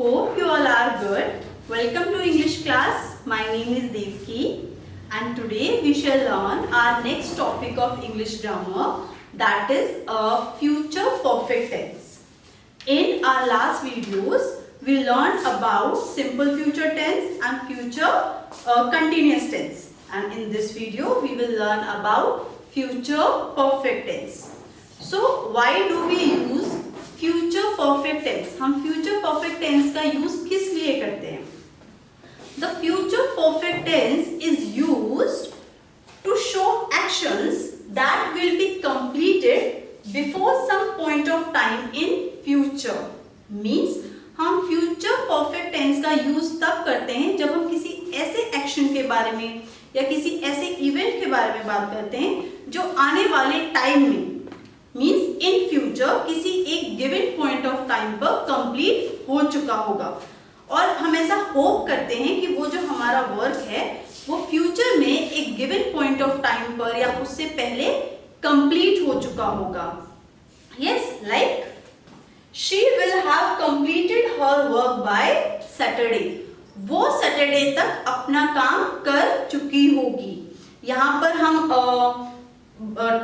Hope you all are good. Welcome to English class. My name is Devki and today we shall learn our next topic of English grammar, that is future perfect tense. In our last videos, we learned about simple future tense and future continuous tense. And in this video, we will learn about future perfect tense. So, why do we use future perfect tense? हम future perfect tense का use किस लिए करते हैं? The future perfect tense is used to show actions that will be completed before some point of time in future. Means हम future perfect tense का use तब करते हैं जब हम किसी ऐसे action के बारे में या किसी ऐसे event के बारे में बात करते हैं जो आने वाले time में मीन्स इन फ्यूचर किसी एक गिवन पॉइंट ऑफ टाइम पर कंप्लीट हो चुका होगा और हम ऐसा होप करते हैं कि वो जो हमारा वर्क है वो फ्यूचर में एक गिवन पॉइंट ऑफ टाइम पर या उससे पहले कंप्लीट हो चुका होगा. Yes, like she will have completed her work by Saturday. वो सैटरडे तक अपना काम कर चुकी होगी. यहाँ पर हम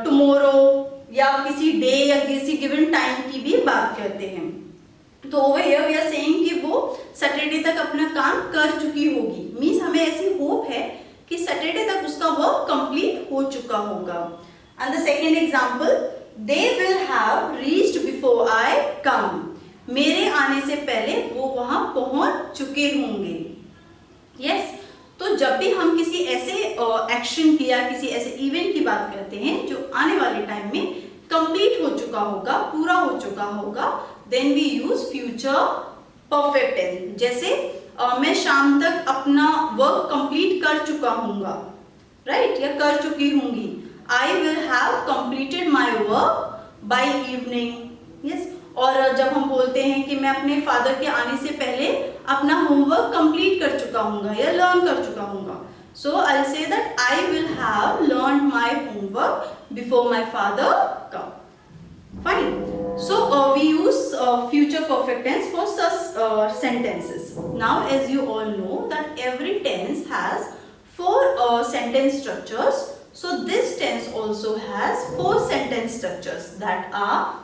टुमारो या किसी डे या किसी गिवन टाइम की भी बात करते हैं. तो over here we are saying कि वो सैटरडे तक अपना काम कर चुकी होगी. मींस हमें ऐसी होप है कि सैटरडे तक उसका वर्क कंप्लीट हो चुका होगा. And the second example, they will have reached before I come. मेरे आने से पहले वो वहां पहुंच चुके होंगे. यस, तो जब भी हम किसी ऐसे एक्शन की या किसी ऐसे इवेंट की बात करते हैं जो आने वाले टाइम में कंप्लीट हो चुका होगा, पूरा हो चुका होगा, then we use future perfect tense. जैसे मैं शाम तक अपना वर्क कंप्लीट कर चुका हूँगा, राइट, या कर चुकी होंगी. आई will have completed my work by evening. Yes, और जब हम बोलते हैं कि मैं अपने फादर के आने से पहले अपना होमवर्क कंप्लीट कर चुका हूँगा या लर्न कर चुका हूँगा, so I will say that I will have learned my homework before my father come. Fine. So we use future perfect tense for such sentences. Now, as you all know that every tense has four sentence structures. So this tense also has four sentence structures that are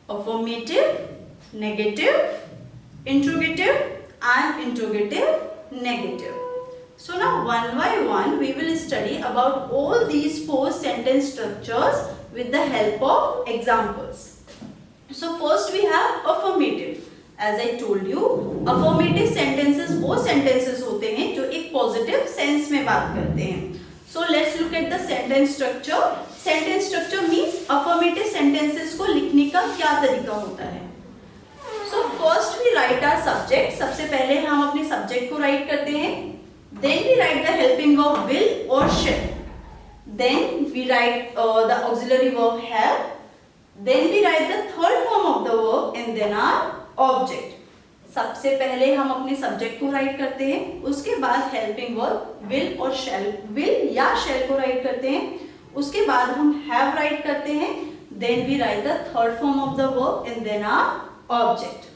affirmative, negative, interrogative and interrogative negative. So now one by one we will study about all these four sentence structures with the help of examples. So first we have affirmative. As I told you, affirmative sentences वो sentences होते हैं जो एक positive sense में बात करते हैं. So let's look at the sentence structure. Sentence structure means affirmative sentences को लिखने का क्या तरीका होता है. So first we write our subject. सबसे पहले हम अपने subject को write करते हैं. Then we write the helping verb will or shall. Then we write the auxiliary verb have. Then we write the third form of the verb and then our object. सबसे पहले हम अपने subject को right करते हैं, उसके बाद helping verb will और शैल, विल या शैल को राइट करते हैं, उसके बाद हम हैव राइट करते हैं, then we write the third form of the verb and then our object.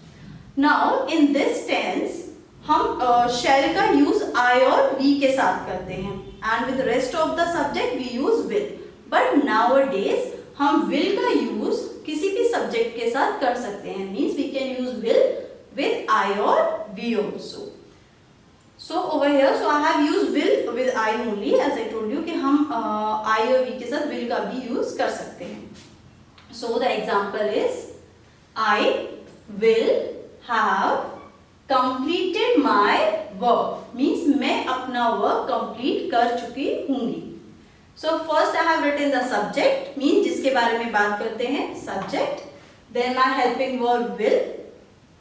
Now in this tense हम शैल का यूज आई और वी के साथ करते हैं and with rest of the subject we use will. But nowadays हम will का use किसी भी सब्जेक्ट के साथ कर सकते हैं. Means we can use will with I or we also. So over here, so I have used will with I only, as I told you कि हम I और we के साथ will का भी use कर सकते हैं. So the example is I will have completed my work. Means मैं अपना work complete कर चुकी हूँगी. So first I have written the subject, means जिसके बारे में बात करते हैं, subject. Then my helping verb will.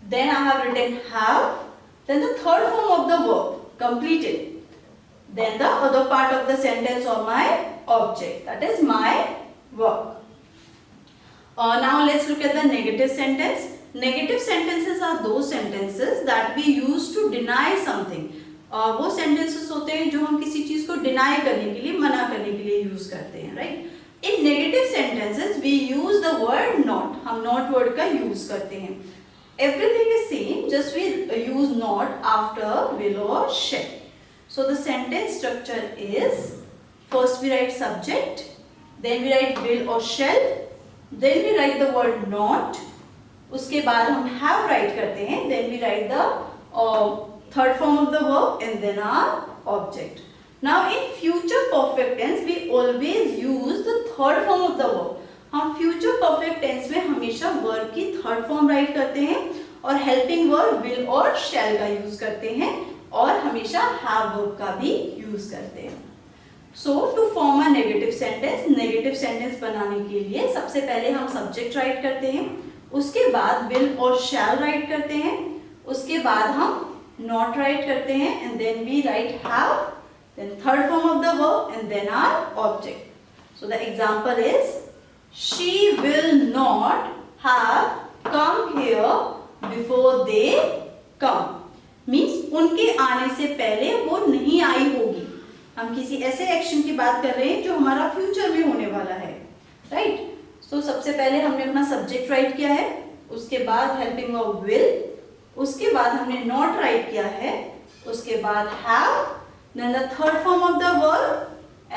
Then I have written have. Then the third form of the verb completed. Then the other part of the sentence or my object, that is my work. Now let's look at the negative sentence. Negative sentences are those sentences that we use to deny something. वो sentences होते हैं जो हम किसी चीज को deny करने के लिए, मना करने के लिए use करते हैं, right? In negative sentences we use the word not. हम not word का use करते हैं. everything is same, just we use not after will or shall. So the sentence structure is, first we write subject, then we write will or shall, then we write the word not, उसके बाद हम have write करते हैं, then we write the third form of the verb and then our object. Now in future perfect tense we always use the third form of the verb. हम future perfect tense में हमेशा verb की third form write करते हैं और helping verb will और shall का use करते हैं और हमेशा have verb का भी use करते हैं. So to form a negative sentence बनाने के लिए सबसे पहले हम subject write करते हैं, उसके बाद will और shall write करते हैं, उसके बाद हम not write करते हैं and then we write have, then third form of the verb and then our object. So the example is, she will not have come here before they come. Means उनके आने से पहले वो नहीं आई होगी. हम किसी ऐसे एक्शन की बात कर रहे हैं जो हमारा फ्यूचर में होने वाला है, राइट? सो सबसे पहले हमने अपना सब्जेक्ट राइट किया है, उसके बाद हेल्पिंग वर्ब विल, उसके बाद हमने नॉट राइट किया है, उसके बाद have, then the third form of the verb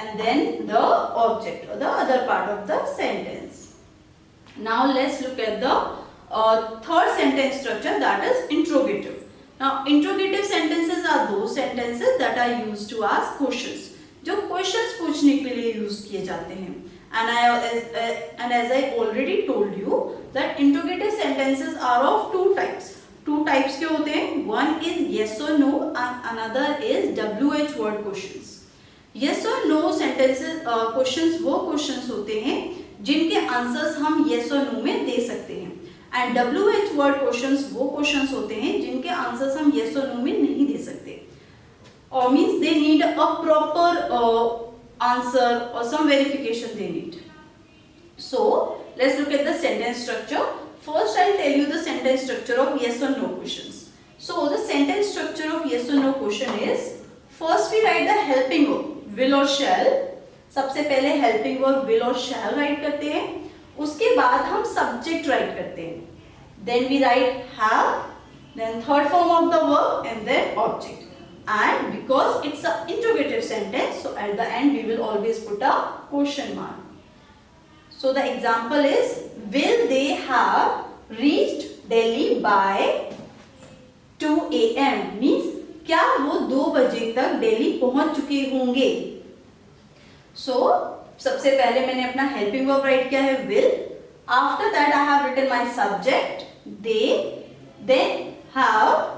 and then the object or the other part of the sentence. Now let's look at the third sentence structure, that is interrogative. Now interrogative sentences are those sentences that are used to ask questions, जो questions पूछने के लिए use किए जाते हैं. And as I already told you that interrogative sentences are of two types. Two types के होते हैं. One is yes or no and another is WH word questions. Yes or no sentences questions वो questions होते हैं जिनके answers हम yes और no में दे सकते हैं. एंड WH word questions वो questions होते हैं जिनके आंसर्स हम yes और no में नहीं दे सकते. Or means they need a proper answer or some verification they need. So let's look at the sentence structure. First I'll tell you the sentence structure of yes or no questions. So the sentence structure of yes or no question is, first we write the helping verb will or shall. सबसे पहले helping verb will और shall write करते हैं, उसके बाद हम subject write करते हैं, then we write have, then third form of the verb and then object. And because it's an interrogative sentence, so at the end we will always put a question mark. So the example is, will they have reached Delhi by 2 AM? Means क्या वो 2 बजे तक दिल्ली पहुंच चुके होंगे. सो सबसे पहले मैंने अपना हेल्पिंग वर्ब राइट किया है will. After that I have written my subject they, then have,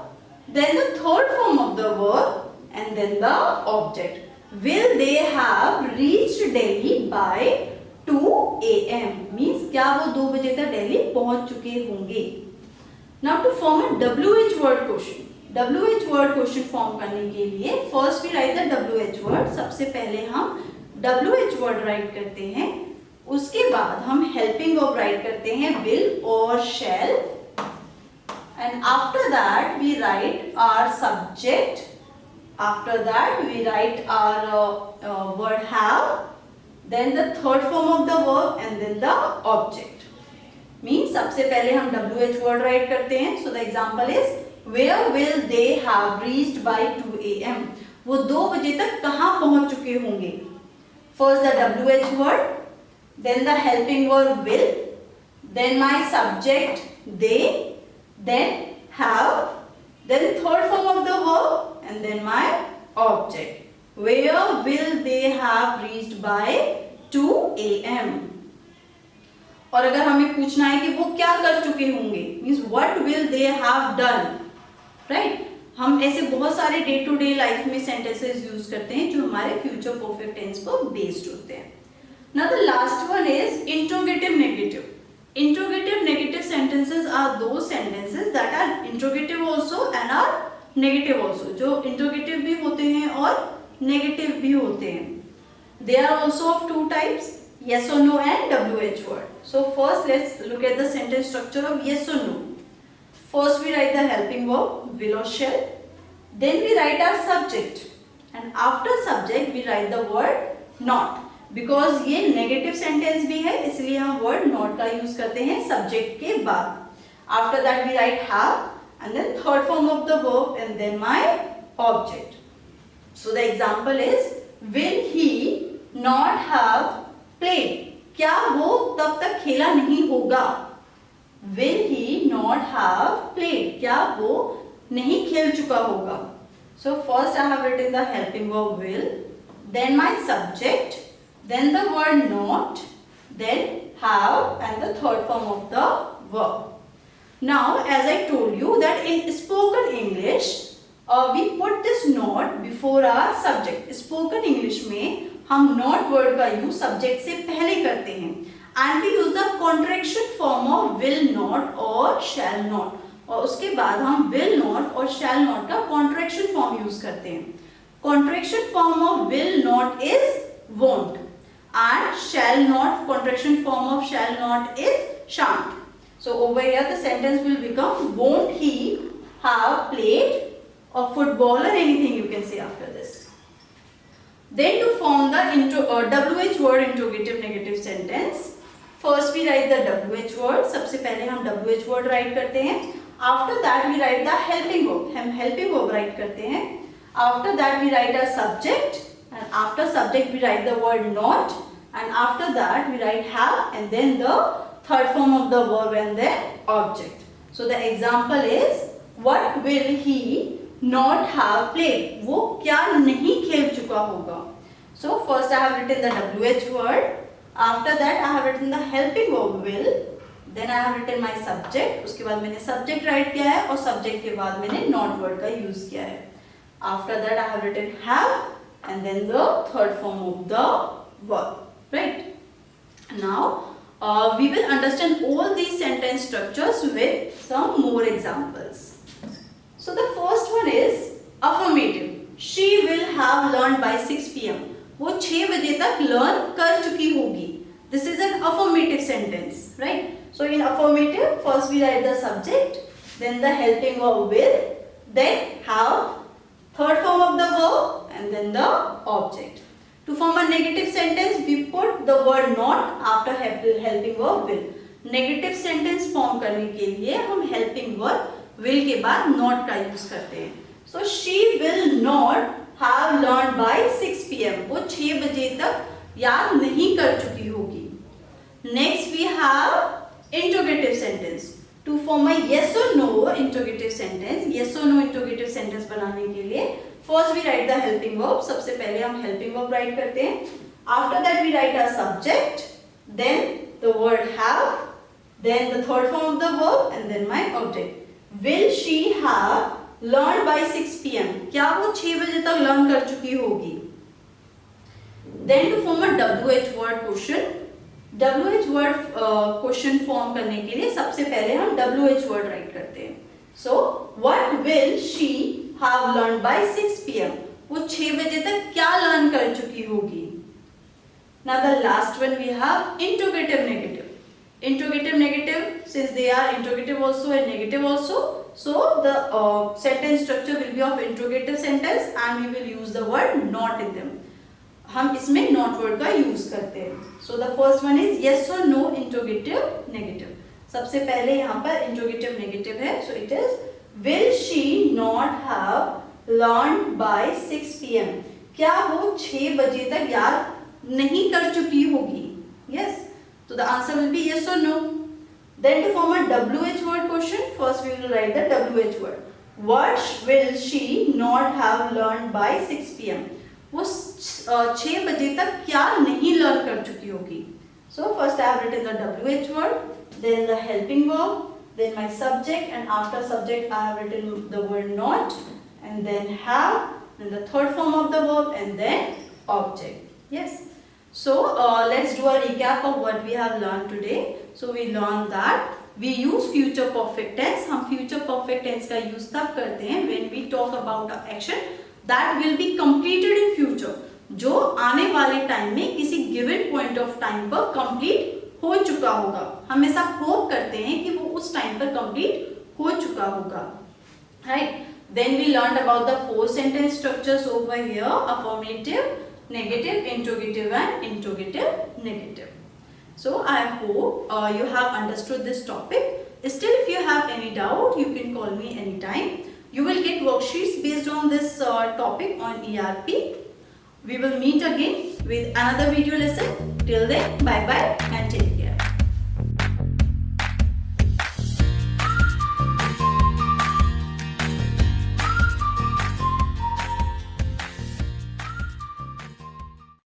then the third form of the verb and then the object. Will they have reached Delhi by 2 AM? Means क्या वो 2 बजे तक दिल्ली पहुंच चुके होंगे. Now to form a WH word question. WH word question form करने के लिए first we write the WH word. सबसे पहले हम WH वर्ड राइट करते हैं, उसके बाद हम हेल्पिंग वर्ब राइट करते हैं will और shall, and after that we write our subject, after that we write our word have, then the third form of the verb and then the object. Means सबसे पहले हम WH word right करते हैं. So the example is, where will they have reached by 2 AM? वो 2 बजे तक कहाँ पहुंच चुके होंगे. First the WH word, then the helping verb will, then my subject they, then have, then third form of the verb and then my object. Where will they have reached by 2 AM? और अगर हमें पूछना है कि वो क्या कर चुके होंगे, means what will they have done, right? हम ऐसे बहुत सारे डे टू डे लाइफ में सेंटेंसेस यूज करते हैं जो हमारे फ्यूचर परफेक्ट टेंस पर बेस्ड होते हैं. Now the last one is interrogative negative. Interrogative negative sentences are those sentences that are interrogative also and are negative also, जो interrogative भी होते हैं और नेगेटिव भी होते हैं. They are also of two types, yes or no and WH word. So first let's look at the sentence structure of yes or no. First we write the helping verb will or shall, then we write our subject and after subject we write the word not. Because ये negative sentence भी है इसलिए हम word not का use करते हैं subject के बाद. After that we write have, and then third form of the verb, and then my object. So the example is, will he not have played? क्या वो तब तक खेला नहीं होगा? Will he not have played? क्या वो नहीं खेल चुका होगा? So first I have written the helping verb will, then my subject, then the word not, then have, and the third form of the verb. Now, as I told you that in spoken English, we put this not before our subject. Spoken English में हम not word का use subject से पहले करते हैं, and we use the contraction form of will not or shall not. और उसके बाद हम will not और shall not का contraction form use करते हैं. Contraction form of will not is won't, and shall not, contraction form of shall not is shan't. So over here the sentence will become, won't he have played a football or anything you can say after this. Then to form the WH word interrogative negative sentence, first we write the WH word. सबसे पहले हम WH word write करते हैं. After that we write the helping verb. हम helping verb write करते हैं. After that we write a subject, and after subject we write the word not, and after that we write have, and then the third form of the verb and then object. So the example is, what will he not have played? वो क्या नहीं खेल चुका होगा? So first I have written the WH word. After that I have written the helping verb will. Then I have written my subject. उसके बाद मैंने subject write किया है, और subject के बाद मैंने not word का use किया है. After that I have written have, and then the third form of the verb. Right? Now we will understand all these sentence structures with some more examples. So the first one is affirmative. She will have learned by 6 p.m. वो 6 बजे तक learn कर चुकी होगी. This is an affirmative sentence, right? So in affirmative, first we write the subject, then the helping verb will, then have, third form of the verb, and then the object. To form a negative sentence, we put the word not after helping verb will. Negative sentence form करने के लिए हम helping verb will के बाद not का use करते हैं. So she will not have learned by 6 p.m. वो 6 बजे तक याद नहीं कर चुकी होगी. Next we have interrogative sentence. To form a yes or no interrogative sentence, yes or no interrogative sentence बनाने के लिए first we write the helping verb. सबसे पहले हम helping verb write करते हैं. After that we write a subject, then the word have, then the third form of the verb, and then my object. Will she have learned by 6 p.m. क्या वो 6 बजे तक learn कर चुकी होगी? Then to form a WH word question. WH word question form करने के लिए सबसे पहले हम WH word write करते हैं. So what will she have learned by 6 p.m. वो 6 बजे तक क्या learn कर चुकी होगी? Now the last one we have interrogative negative. Interrogative negative, since they are interrogative also and negative also, so the sentence structure will be of interrogative sentence, and we will use the word not in them. हम इसमें not word का use करते हैं. So the first one is yes or no interrogative negative. सबसे पहले यहाँ पर interrogative negative है. So it is, will she not have learned by 6 p.m. क्या वो 6 बजे तक याद नहीं कर चुकी होगी? Yes. So the answer will be yes or no. Then to form a WH word question, first we will write the WH word. What will she not have learned by 6 p.m. वो 6 बजे तक क्या नहीं learn कर चुकी होगी? So first I have written the WH word, then the helping verb, then my subject, and after subject I have written the word not, and then have, and the third form of the verb, and then object. Yes. So let's do a recap of what we have learned today. So we learned that we use future perfect tense. हम future perfect tense का use तब करते हैं when we talk about an action that will be completed in future, जो आने वाले time में किसी given point of time पर complete हो चुका होगा. हमेशा hope करते हैं कि वो उस टाइम पर complete हो चुका होगा. Right? Then we learned about the 4 sentence structures over here: affirmative, negative, interrogative, and interrogative negative. So I hope you have understood this topic. Still, if you have any doubt, you can call me anytime. You will get worksheets based on this topic on ERP. We will meet again with another video lesson. Till then, bye bye and take care.